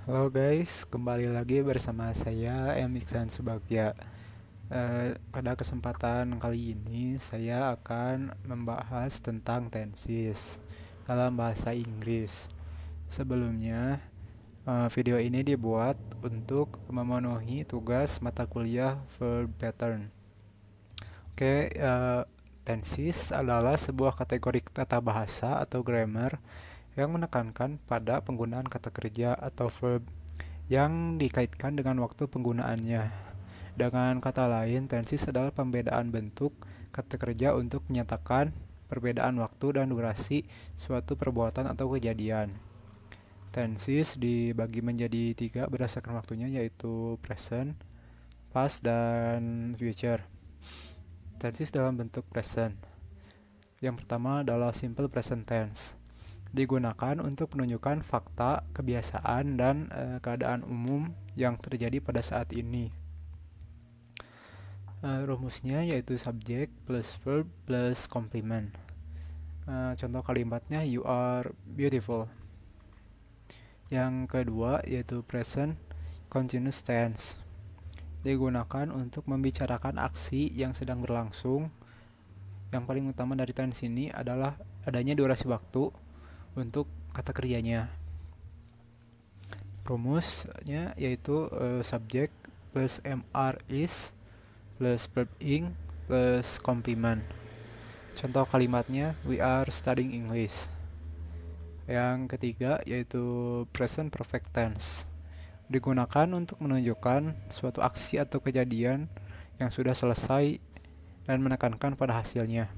Halo guys, kembali lagi bersama saya M. Iksan Subagja. Pada kesempatan kali ini saya akan membahas tentang tenses dalam bahasa Inggris. Sebelumnya, video ini dibuat untuk memenuhi tugas mata kuliah verb pattern. Oke, tenses adalah sebuah kategori tata bahasa atau grammar yang menekankan pada penggunaan kata kerja atau verb yang dikaitkan dengan waktu penggunaannya. Dengan kata lain, tenses adalah pembedaan bentuk kata kerja untuk menyatakan perbedaan waktu dan durasi suatu perbuatan atau kejadian. Tenses dibagi menjadi tiga berdasarkan waktunya, yaitu present, past, dan future. Tenses dalam bentuk present. Yang pertama adalah simple present tense. Digunakan untuk menunjukkan fakta, kebiasaan, dan keadaan umum yang terjadi pada saat ini. Rumusnya yaitu subject plus verb plus complement. Contoh kalimatnya you are beautiful. Yang kedua yaitu present continuous tense. Digunakan untuk membicarakan aksi yang sedang berlangsung. Yang paling utama dari tense ini adalah adanya durasi waktu untuk kata kerjanya. Rumusnya yaitu subject plus mr is plus verb ing plus complement. Contoh kalimatnya we are studying English. Yang ketiga yaitu present perfect tense. Digunakan untuk menunjukkan suatu aksi atau kejadian yang sudah selesai dan menekankan pada hasilnya.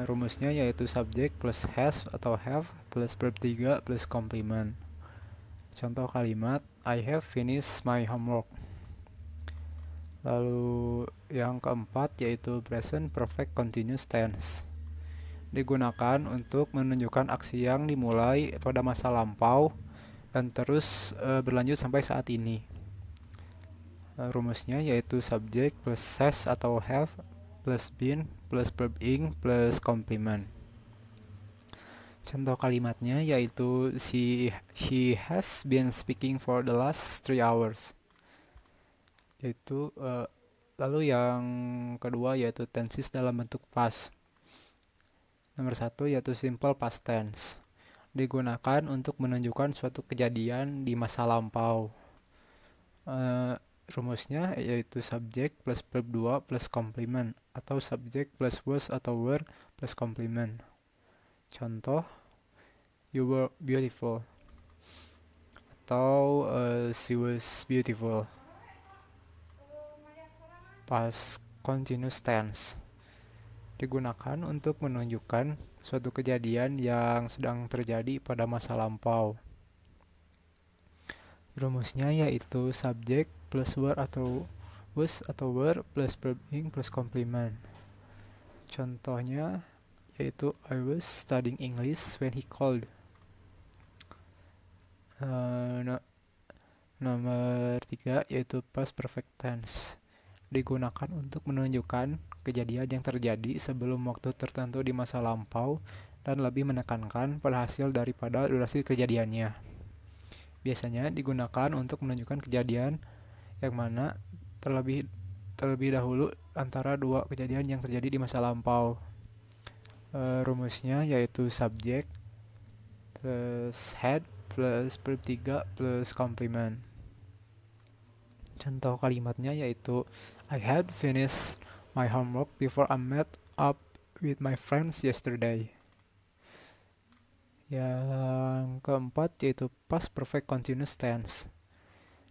Rumusnya yaitu subject plus has atau have plus verb 3 plus complement. Contoh kalimat I have finished my homework. Lalu yang keempat yaitu present perfect continuous tense. Digunakan untuk menunjukkan aksi yang dimulai pada masa lampau dan terus berlanjut sampai saat ini. Rumusnya yaitu subject plus has atau have plus been plus verb ing plus complement. Contoh kalimatnya yaitu she has been speaking for the last 3 hours. Lalu yang kedua yaitu tenses dalam bentuk past. Nomor 1 yaitu simple past tense. Digunakan untuk menunjukkan suatu kejadian di masa lampau. Rumusnya yaitu subject plus verb 2 plus complement atau subject plus was atau were plus complement. Contoh, you were beautiful atau she was beautiful. Past continuous tense. Digunakan untuk menunjukkan suatu kejadian yang sedang terjadi pada masa lampau. Rumusnya yaitu subject plus were atau was atau were plus verb ing plus complement. Contohnya yaitu I was studying English when he called. Nomor 3 yaitu past perfect tense. Digunakan untuk menunjukkan kejadian yang terjadi sebelum waktu tertentu di masa lampau dan lebih menekankan pada hasil daripada durasi kejadiannya. Biasanya digunakan untuk menunjukkan kejadian yang mana terlebih dahulu antara dua kejadian yang terjadi di masa lampau. Rumusnya yaitu subject plus had plus verb 3 plus complement. Contoh kalimatnya yaitu I had finished my homework before I met up with my friends yesterday. Yang keempat yaitu past perfect continuous tense.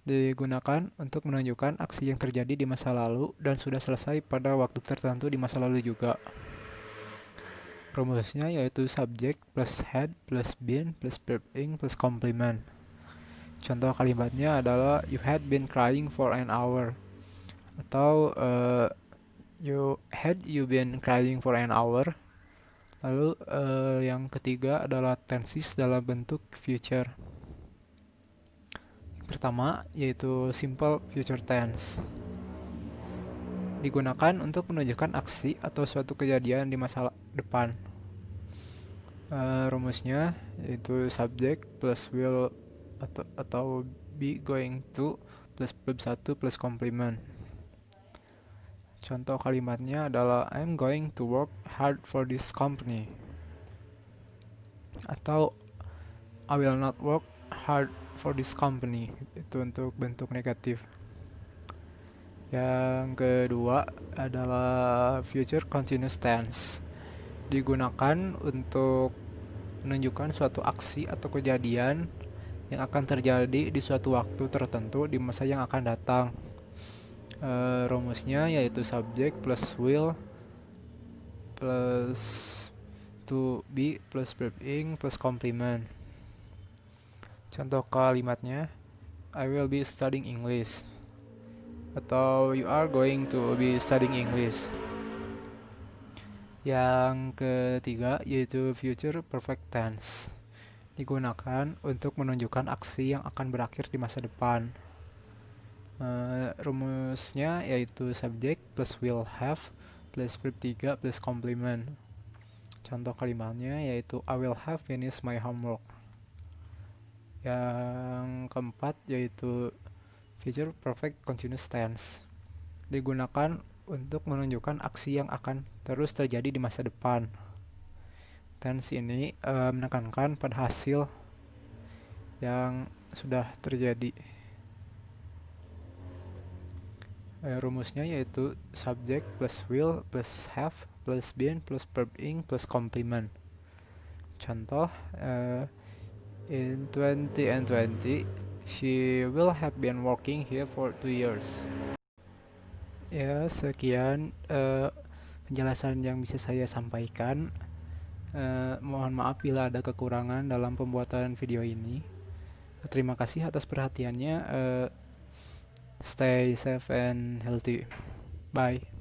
Digunakan untuk menunjukkan aksi yang terjadi di masa lalu dan sudah selesai pada waktu tertentu di masa lalu juga. Rumusnya yaitu subject plus had plus been plus verb ing plus complement. Contoh kalimatnya adalah you had been crying for an hour atau you been crying for an hour. Lalu yang ketiga adalah tenses dalam bentuk future. Yang pertama yaitu simple future tense. Digunakan untuk menunjukkan aksi atau suatu kejadian di masa depan. Rumusnya yaitu subject plus will atau be going to plus verb 1 plus complement. Contoh kalimatnya adalah I'm going to work hard for this company, atau I will not work hard for this company. Itu untuk bentuk negatif. Yang kedua adalah future continuous tense. Digunakan untuk menunjukkan suatu aksi atau kejadian yang akan terjadi di suatu waktu tertentu di masa yang akan datang. Rumusnya yaitu subject plus will plus to be plus verb ing plus complement. Contoh kalimatnya, I will be studying English, atau you are going to be studying English. Yang ketiga yaitu future perfect tense. Digunakan untuk menunjukkan aksi yang akan berakhir di masa depan. Rumusnya yaitu subject plus will have plus verb 3 plus complement. Contoh kalimatnya yaitu I will have finished my homework. Yang keempat yaitu future perfect continuous tense. Digunakan untuk menunjukkan aksi yang akan terus terjadi di masa depan. Tense ini menekankan pada hasil yang sudah terjadi. Rumusnya yaitu subject plus will plus have plus been plus verb ing plus complement. Contoh, in 2020 she will have been working here for 2 years. Ya, sekian penjelasan yang bisa saya sampaikan. Mohon maaf bila ada kekurangan dalam pembuatan video ini. Terima kasih atas perhatiannya. Stay safe and healthy. Bye.